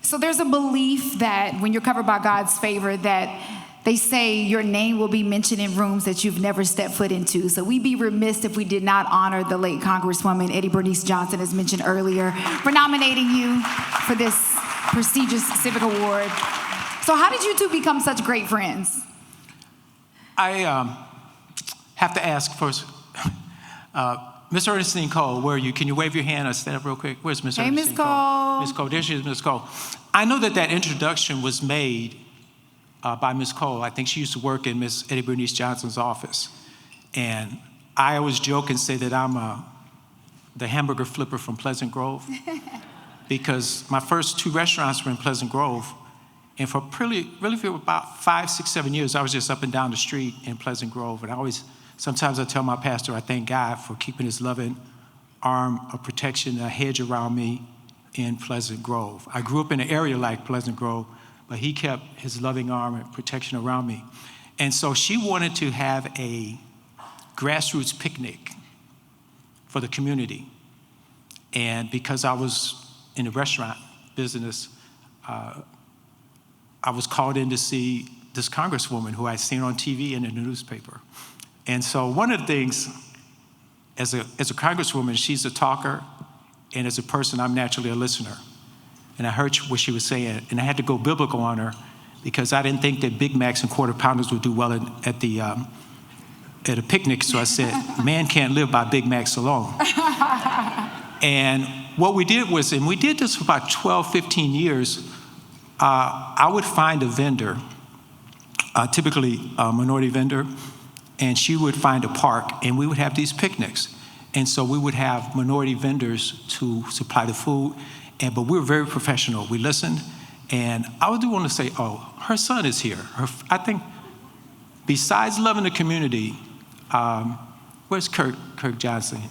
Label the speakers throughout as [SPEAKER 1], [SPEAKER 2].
[SPEAKER 1] So there's a belief that when you're covered by God's favor, that they say your name will be mentioned in rooms that you've never stepped foot into. So we'd be remiss if we did not honor the late Congresswoman Eddie Bernice Johnson, as mentioned earlier, for nominating you for this prestigious civic award. So how did you two become such great friends?
[SPEAKER 2] I have to ask first, Miss Ernestine Cole, where are you? Can you wave your hand or stand up real quick? Where's Miss Ernestine
[SPEAKER 1] Miss Cole?
[SPEAKER 2] Miss Cole, there she is, Miss Cole. I know that introduction was made by Miss Cole. I think she used to work in Miss Eddie Bernice Johnson's office. And I always joke and say that I'm the hamburger flipper from Pleasant Grove because my first 2 restaurants were in Pleasant Grove. And for really for about 5, 6, 7 years, I was just up and down the street in Pleasant Grove. And sometimes I tell my pastor, I thank God for keeping his loving arm of protection, a hedge around me in Pleasant Grove. I grew up in an area like Pleasant Grove, but he kept his loving arm and protection around me. And so she wanted to have a grassroots picnic for the community. And because I was in the restaurant business, I was called in to see this congresswoman who I'd seen on TV and in the newspaper. And so one of the things, as a congresswoman, she's a talker, and as a person, I'm naturally a listener. And I heard what she was saying, and I had to go biblical on her because I didn't think that Big Macs and quarter pounders would do well at a picnic. So I said, man can't live by Big Macs alone. And what we did was, and we did this for about 12, 15 years, I would find a vendor, typically a minority vendor, and she would find a park, and we would have these picnics. And so we would have minority vendors to supply the food. But we were very professional. We listened, and I do want to say, her son is here. I think, besides loving the community, where's Kirk Johnson?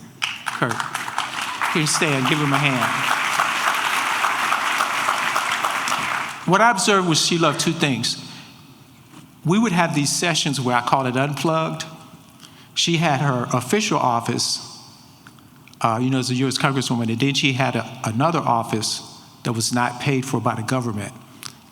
[SPEAKER 2] Kirk, can you stand? Give him a hand. What I observed was she loved 2 things. We would have these sessions where I call it unplugged. She had her official office, as a U.S. Congresswoman, and then she had another office that was not paid for by the government.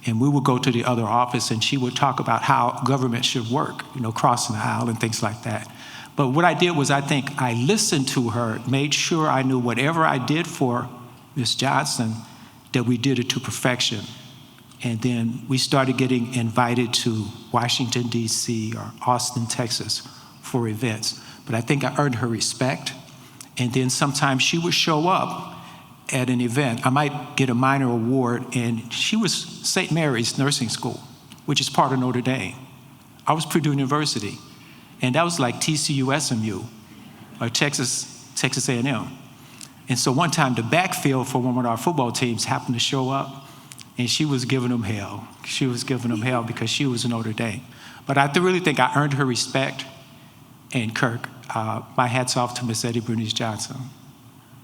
[SPEAKER 2] And we would go to the other office, and she would talk about how government should work, crossing the aisle and things like that. But what I did was I think I listened to her, made sure I knew whatever I did for Ms. Johnson, that we did it to perfection. And then we started getting invited to Washington, D.C. or Austin, Texas for events. But I think I earned her respect. And then sometimes she would show up at an event. I might get a minor award, and she was St. Mary's Nursing School, which is part of Notre Dame. I was Purdue University, and that was like TCU SMU or Texas A&M. And so one time the backfield for one of our football teams happened to show up, and she was giving them hell. She was giving them hell because she was in Notre Dame. But I really think I earned her respect. And Kirk, my hat's off to Miss Eddie Bernice Johnson.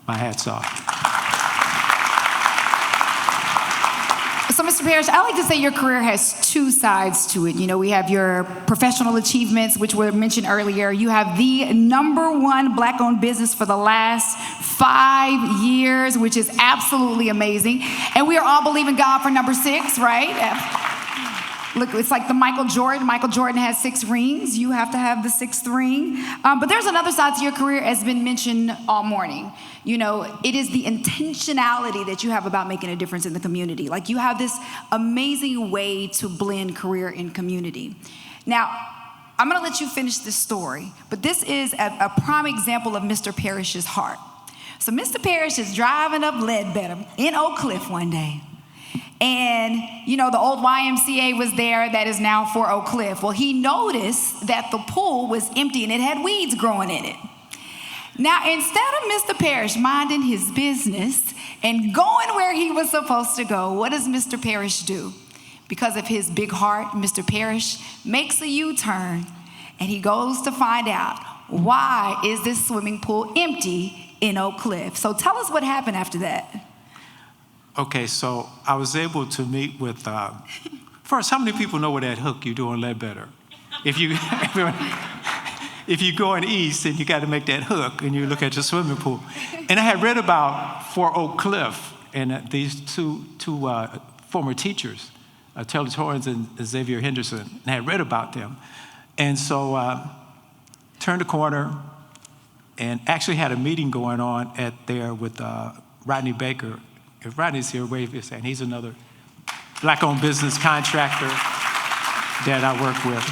[SPEAKER 2] My hat's off.
[SPEAKER 1] So, Mr. Parrish, I like to say your career has 2 sides to it. We have your professional achievements, which were mentioned earlier. You have the #1 Black-owned business for the last 5 years, which is absolutely amazing. And we are all believing God for #6, right? Look, it's like the Michael Jordan. Michael Jordan has 6 rings. You have to have the 6th ring. But there's another side to your career, as been mentioned all morning. It is the intentionality that you have about making a difference in the community. Like, you have this amazing way to blend career and community. Now, I'm going to let you finish this story, but this is a prime example of Mr. Parrish's heart. So Mr. Parrish is driving up Ledbetter in Oak Cliff one day. And, the old YMCA was there that is now for Oak Cliff. Well, he noticed that the pool was empty and it had weeds growing in it. Now, instead of Mr. Parrish minding his business and going where he was supposed to go, what does Mr. Parrish do? Because of his big heart, Mr. Parrish makes a U-turn and he goes to find out, why is this swimming pool empty in Oak Cliff? So tell us what happened after that.
[SPEAKER 2] Okay, so I was able to meet with, first, how many people know where that hook you do in Ledbetter? If you're going east, then you got to make that hook and you look at your swimming pool. And I had read about for Oak Cliff and these two former teachers, Taylor Torrance and Xavier Henderson, and I had read about them. And so turned the corner and actually had a meeting going on there with Rodney Baker. If Rodney's here, wave his hand. He's another Black-owned business contractor that I work with.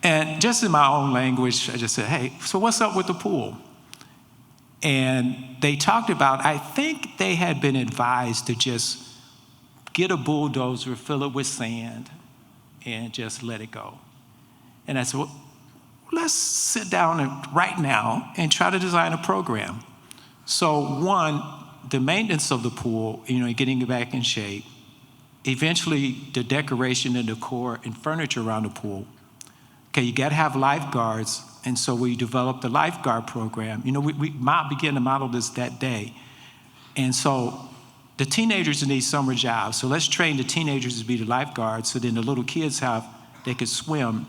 [SPEAKER 2] And just in my own language, I just said, hey, so what's up with the pool? And they talked about, I think they had been advised to just get a bulldozer, fill it with sand, and just let it go. And I said, well, let's sit down right now and try to design a program. So one, the maintenance of the pool, getting it back in shape. Eventually, the decoration and decor and furniture around the pool. Okay, you got to have lifeguards, and so we developed the lifeguard program. We began to model this that day. And so the teenagers need summer jobs, so let's train the teenagers to be the lifeguards so then the little kids they could swim.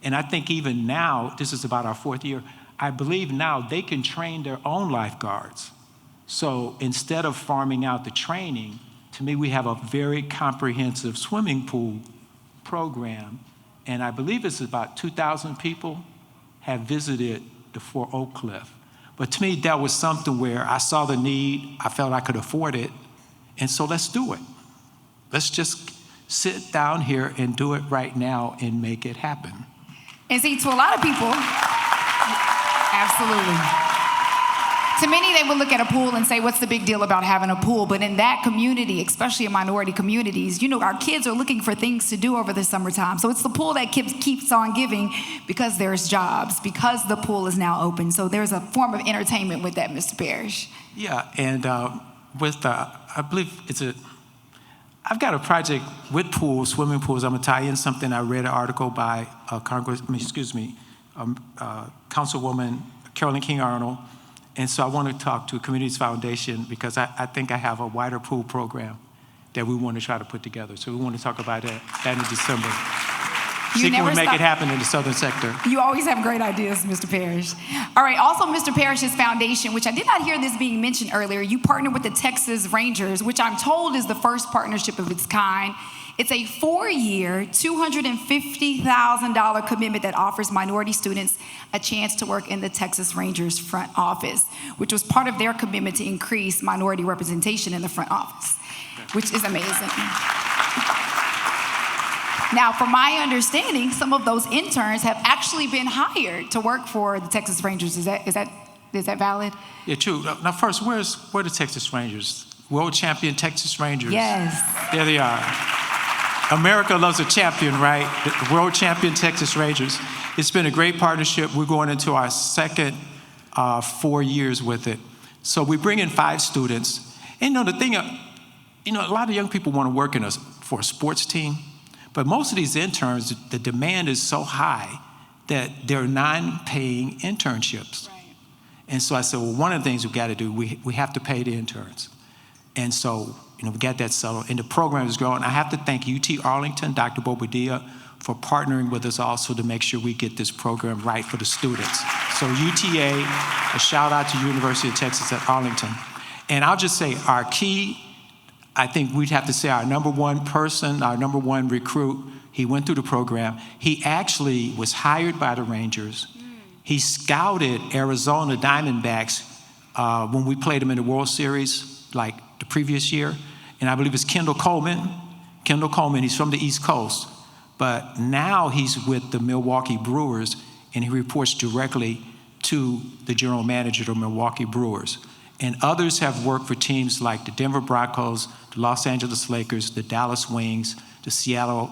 [SPEAKER 2] And I think even now, this is about our 4th year, I believe now they can train their own lifeguards. So instead of farming out the training, to me, we have a very comprehensive swimming pool program. And I believe it's about 2,000 people have visited the Fort Oak Cliff. But to me, that was something where I saw the need, I felt I could afford it, and so let's do it. Let's just sit down here and do it right now and make it happen.
[SPEAKER 1] And see, to a lot of people, absolutely. To many, they will look at a pool and say, what's the big deal about having a pool? But in that community, especially in minority communities, our kids are looking for things to do over the summertime. So it's the pool that keeps on giving because there's jobs, because the pool is now open. So there's a form of entertainment with that, Mr. Parrish.
[SPEAKER 2] Yeah, and I believe I've got a project with pools, swimming pools. I'm going to tie in something. I read an article by Councilwoman Carolyn King-Arnold. And so I want to talk to Communities Foundation because I think I have a wider pool program that we want to try to put together. So we want to talk about that in December. See if we make it happen in the southern sector.
[SPEAKER 1] You always have great ideas, Mr. Parrish. All right, also Mr. Parrish's foundation, which I did not hear this being mentioned earlier, you partner with the Texas Rangers, which I'm told is the first partnership of its kind. It's a 4-year, $250,000 commitment that offers minority students a chance to work in the Texas Rangers front office, which was part of their commitment to increase minority representation in the front office, which is amazing. Now, from my understanding, some of those interns have actually been hired to work for the Texas Rangers. Is that valid?
[SPEAKER 2] Yeah, true. Now, first, where are the Texas Rangers? World champion Texas Rangers.
[SPEAKER 1] Yes. There
[SPEAKER 2] they are. America loves a champion, right? The world champion Texas Rangers. It's been a great partnership. We're going into our second 4 years with it. So we bring in 5 students. And the thing, a lot of young people want to work for a sports team. But most of these interns, the demand is so high that they're non-paying internships.
[SPEAKER 1] Right.
[SPEAKER 2] And so I said, well, one of the things we've got to do, we have to pay the interns. And so, we got that settled. And the program is growing. I have to thank UT Arlington, Dr. Bobadilla, for partnering with us also to make sure we get this program right for the students. So UTA, a shout out to University of Texas at Arlington. And I'll just say our key, I think we'd have to say our number one person, our number one recruit, he went through the program. He actually was hired by the Rangers. He scouted Arizona Diamondbacks when we played them in the World Series, like the previous year. And I believe it's Kendall Coleman. Kendall Coleman, he's from the East Coast. But now he's with the Milwaukee Brewers, and he reports directly to the general manager of the Milwaukee Brewers. And others have worked for teams like the Denver Broncos, the Los Angeles Lakers, the Dallas Wings, the Seattle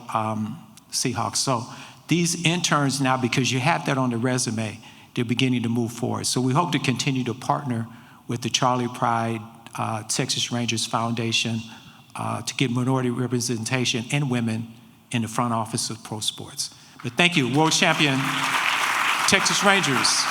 [SPEAKER 2] Seahawks. So these interns now, because you have that on the resume, they're beginning to move forward. So we hope to continue to partner with the Charlie Pride Texas Rangers Foundation to get minority representation and women in the front office of pro sports. But thank you, world champion Texas Rangers.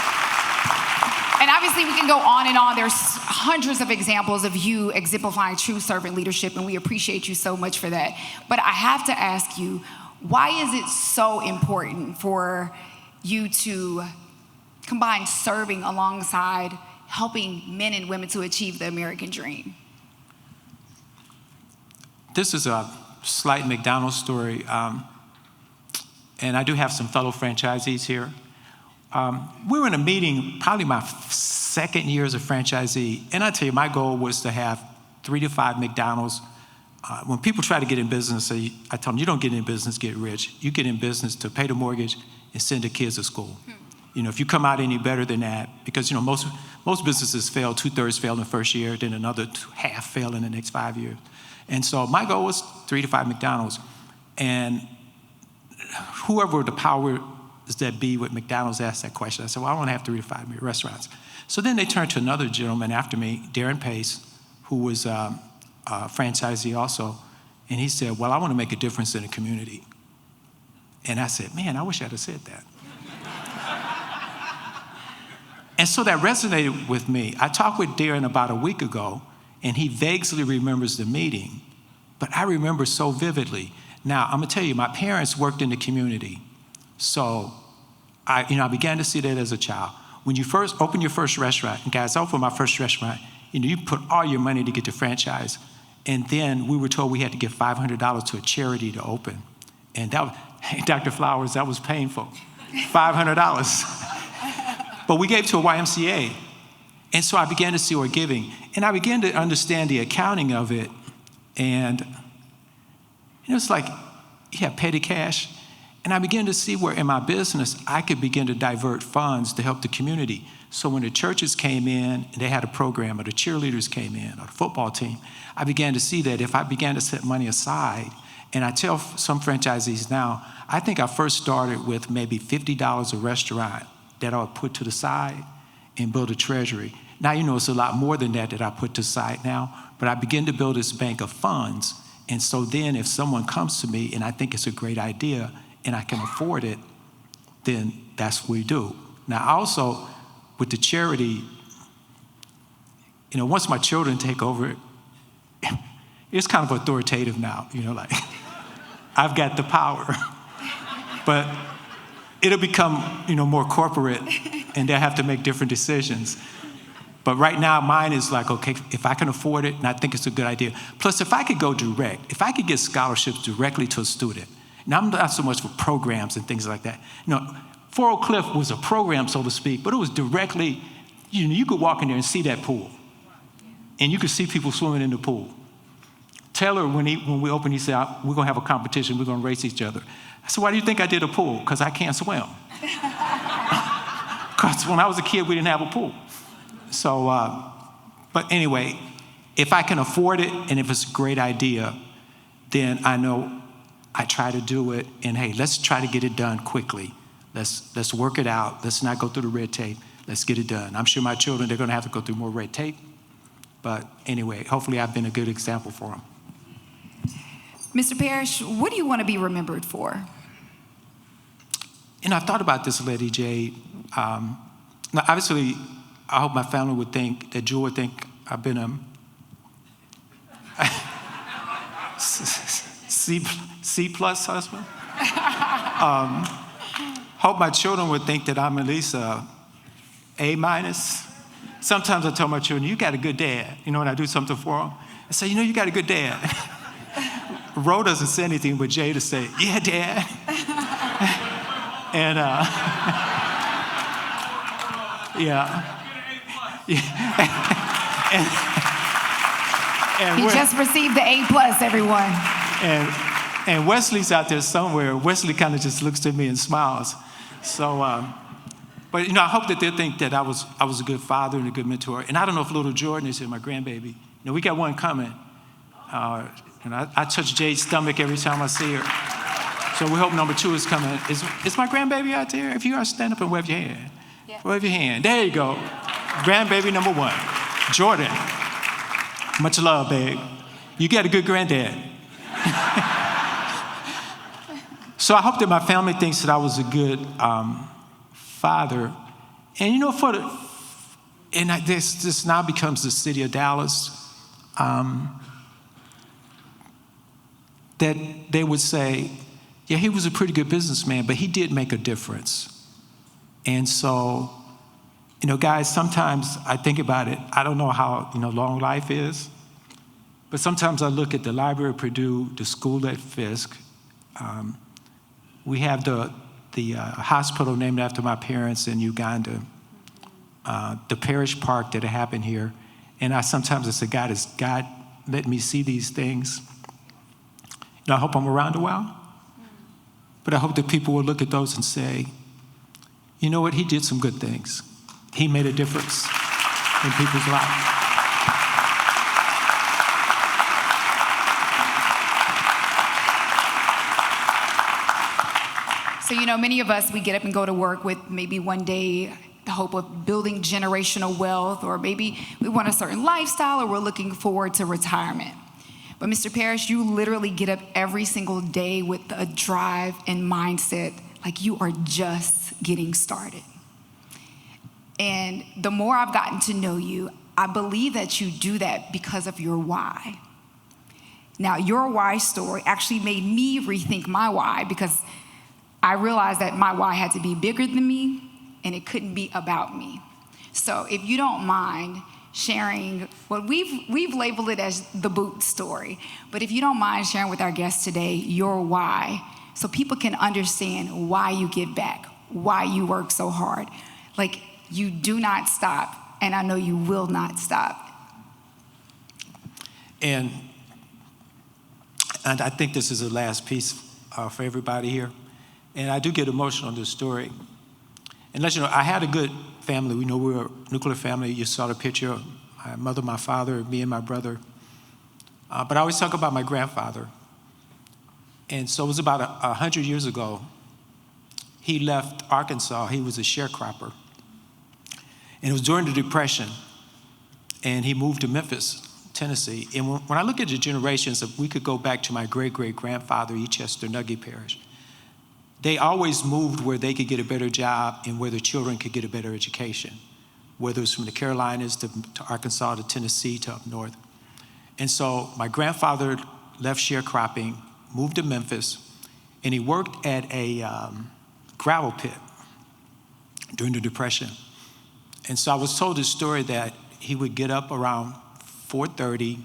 [SPEAKER 1] And obviously we can go on and on. There's hundreds of examples of you exemplifying true servant leadership, and we appreciate you so much for that. But I have to ask you, why is it so important for you to combine serving alongside helping men and women to achieve the American dream?
[SPEAKER 2] this is a slight McDonald's story, and I do have some fellow franchisees here. We were in a meeting, probably my second year as a franchisee, and I tell you, my goal was to have 3 to 5 McDonald's. When people try to get in business, I tell them, you don't get in business, get rich. You get in business to pay the mortgage and send the kids to school. You know, if you come out any better than that, because, you know, most businesses fail, 2/3 fail in the first year, then another half fail in the next 5 years. And so my goal was 3 to 5 McDonald's. And whoever the powers that be with McDonald's asked that question, I said, well, I want to have 3 to 5 restaurants. So then they turned to another gentleman after me, Darren Pace, who was a franchisee also. And he said, well, I want to make a difference in the community. And I said, man, I wish I'd have said that. And so that resonated with me. I talked with Darren about a week ago, and he vaguely remembers the meeting, but I remember so vividly. Now, I'm gonna tell you, my parents worked in the community, so I began to see that as a child. When you first open your first restaurant, and guys, I opened my first restaurant, you put all your money to get the franchise, and then we were told we had to give $500 to a charity to open. And that was, hey, Dr. Flowers, that was painful, $500. But we gave to a YMCA. And so I began to see our giving. And I began to understand the accounting of it. And it's like, you have petty cash. And I began to see where in my business, I could begin to divert funds to help the community. So when the churches came in, and they had a program, or the cheerleaders came in, or the football team, I began to see that if I began to set money aside, and I tell some franchisees now, I think I first started with maybe $50 a restaurant that I would put to the side and build a treasury. Now, it's a lot more than that I put to the side now, but I begin to build this bank of funds. And so then if someone comes to me and I think it's a great idea and I can afford it, then that's what we do. Now, also, with the charity, once my children take over, it's kind of authoritative now, like, I've got the power. But it'll become, more corporate, and they'll have to make different decisions. But right now, mine is like, okay, if I can afford it, and I think it's a good idea. Plus, if I could go direct, if I could get scholarships directly to a student, and I'm not so much for programs and things like that. Fort Oak Cliff was a program, so to speak, but it was directly, you could walk in there and see that pool. And you could see people swimming in the pool. Taylor, when we opened, he said, we're going to have a competition. We're going to race each other. I said, why do you think I did a pool? Because I can't swim. Because when I was a kid, we didn't have a pool. So, but anyway, if I can afford it and if it's a great idea, then I know I try to do it. And hey, let's try to get it done quickly. Let's work it out. Let's not go through the red tape. Let's get it done. I'm sure my children, they're going to have to go through more red tape. But anyway, hopefully I've been a good example for them.
[SPEAKER 1] Mr. Parrish, what do you want to be remembered for?
[SPEAKER 2] I thought about this, Lady Jade. Now, obviously, I hope my family would think, that Jewel would think I've been a C-plus husband. Hope my children would think that I'm at least a A-minus. Sometimes I tell my children, you got a good dad. When I do something for them, I say, you got a good dad. Ro doesn't say anything, but Jay to say, yeah, Dad. And, yeah.
[SPEAKER 1] He just received the A+, everyone.
[SPEAKER 2] And Wesley's out there somewhere. Wesley kind of just looks at me and smiles. So, but I hope that they'll think that I was a good father and a good mentor. And I don't know if little Jordan is here, my grandbaby. We got one coming. And I touch Jade's stomach every time I see her. So we hope number 2 is coming. Is my grandbaby out there? If you are, stand up and wave your hand. Yeah. Wave your hand. There you go. Grandbaby number 1, Jordan. Much love, babe. You got a good granddad. So I hope that my family thinks that I was a good father. And this now becomes the city of Dallas. That they would say, yeah, he was a pretty good businessman, but he did make a difference. And so, guys, sometimes I think about it. I don't know how, long life is, But sometimes I look at the Library of Purdue, the school at Fisk. We have the hospital named after my parents in Uganda, the Parrish Park that happened here. And sometimes I say, God, is God let me see these things? I hope I'm around a while. But I hope that people will look at those and say, you know what, he did some good things. He made a difference in people's lives.
[SPEAKER 1] So, many of us, we get up and go to work with maybe one day the hope of building generational wealth, or maybe we want a certain lifestyle, or we're looking forward to retirement. But Mr. Parrish, you literally get up every single day with a drive and mindset like you are just getting started. And the more I've gotten to know you, I believe that you do that because of your why. Now, your why story actually made me rethink my why, because I realized that my why had to be bigger than me, and it couldn't be about me. So if you don't mind sharing what we've labeled it as the boot story, but if you don't mind sharing with our guests today your why, so people can understand why you give back, why you work so hard. Like, you do not stop, and I know you will not stop.
[SPEAKER 2] And I think this is the last piece for everybody here. And I do get emotional on this story. And let you know, I had a good family. We were a nuclear family. You saw the picture of my mother, my father, me, and my brother. But I always talk about my grandfather. And so it was about 100 years ago. He left Arkansas. He was a sharecropper. And it was during the Depression. And he moved to Memphis, Tennessee. And when I look at the generations, if we could go back to my great-great-grandfather, E. Chester Nugget Parrish, they always moved where they could get a better job and where their children could get a better education, whether it's from the Carolinas to Arkansas to Tennessee to up north. And so my grandfather left sharecropping, moved to Memphis, and he worked at a gravel pit during the Depression. And so I was told this story that he would get up around 4:30.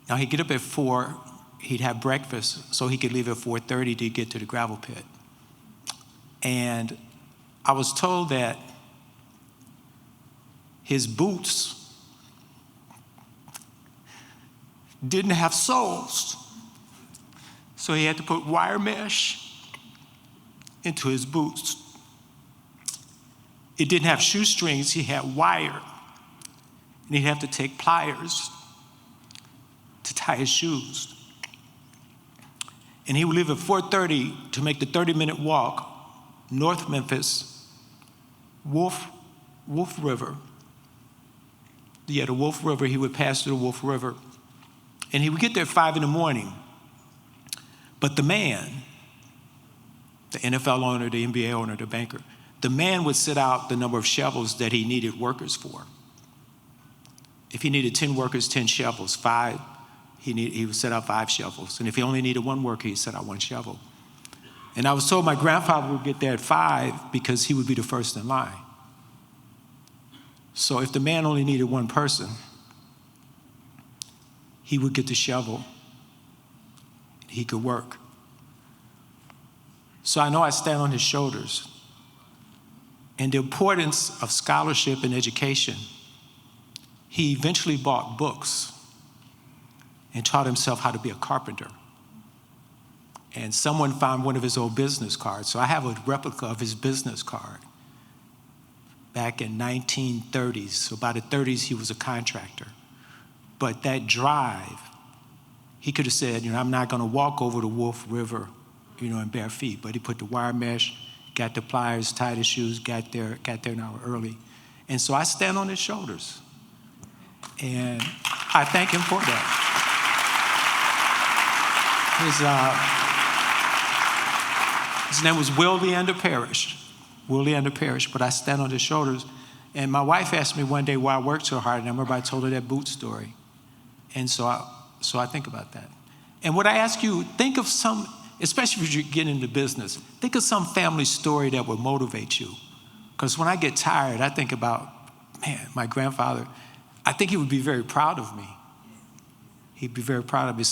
[SPEAKER 2] Now he'd get up at 4. He'd have breakfast so he could leave at 4:30 to get to the gravel pit. And I was told that his boots didn't have soles, so he had to put wire mesh into his boots. It didn't have shoestrings, he had wire, and he'd have to take pliers to tie his shoes. And he would leave at 4:30 to make the 30-minute walk, North Memphis, Wolf River. Yeah, the Wolf River, he would pass through the Wolf River. And he would get there at 5 in the morning. But the man, the NFL owner, the NBA owner, the banker, the man would set out the number of shovels that he needed workers for. If he needed 10 workers, 10 shovels, 5. He would set out 5 shovels. And if he only needed 1 worker, he'd set out 1 shovel. And I was told my grandfather would get there at 5 because he would be the first in line. So if the man only needed 1 person, he would get the shovel. He could work. So I know I stand on his shoulders. And the importance of scholarship and education, he eventually bought books and taught himself how to be a carpenter. And someone found one of his old business cards. So I have a replica of his business card back in 1930s. So by the 30s, he was a contractor. But that drive, he could have said, I'm not going to walk over the Wolf River, in bare feet. But he put the wire mesh, got the pliers, tied his shoes, got there an hour early. And so I stand on his shoulders. And I thank him for that. His name was Will Leander Parrish, but I stand on his shoulders. And my wife asked me one day why I worked so hard, and I remember I told her that boot story. And so I think about that. And what I ask you, think of some, especially if you're getting into business, think of some family story that would motivate you. Because when I get tired, I think about, my grandfather, I think he would be very proud of me. He'd be very proud of me.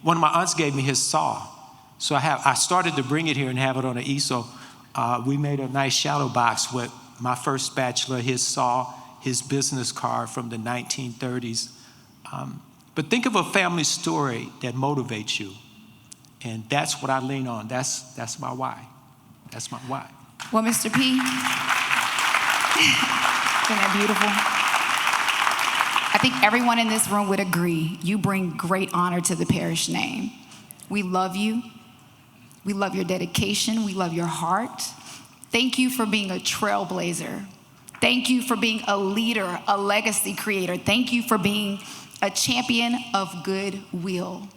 [SPEAKER 2] One of my aunts gave me his saw. So I started to bring it here and have it on an easel. We made a nice shadow box with my first spatula, his saw, his business card from the 1930s. But think of a family story that motivates you. And that's what I lean on. That's my why. That's my why.
[SPEAKER 1] Well, Mr. P, isn't that beautiful? I think everyone in this room would agree. You bring great honor to the Parrish name. We love you. We love your dedication. We love your heart. Thank you for being a trailblazer. Thank you for being a leader, a legacy creator. Thank you for being a champion of goodwill.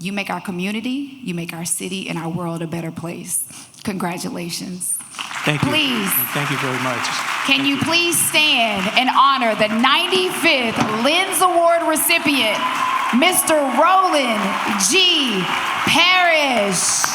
[SPEAKER 1] You make our community, you make our city and our world a better place. Congratulations.
[SPEAKER 2] Thank you.
[SPEAKER 1] Please.
[SPEAKER 2] Thank you very much.
[SPEAKER 1] Can you please stand and honor the 95th LINZ Award recipient, Mr. Roland G. Parrish.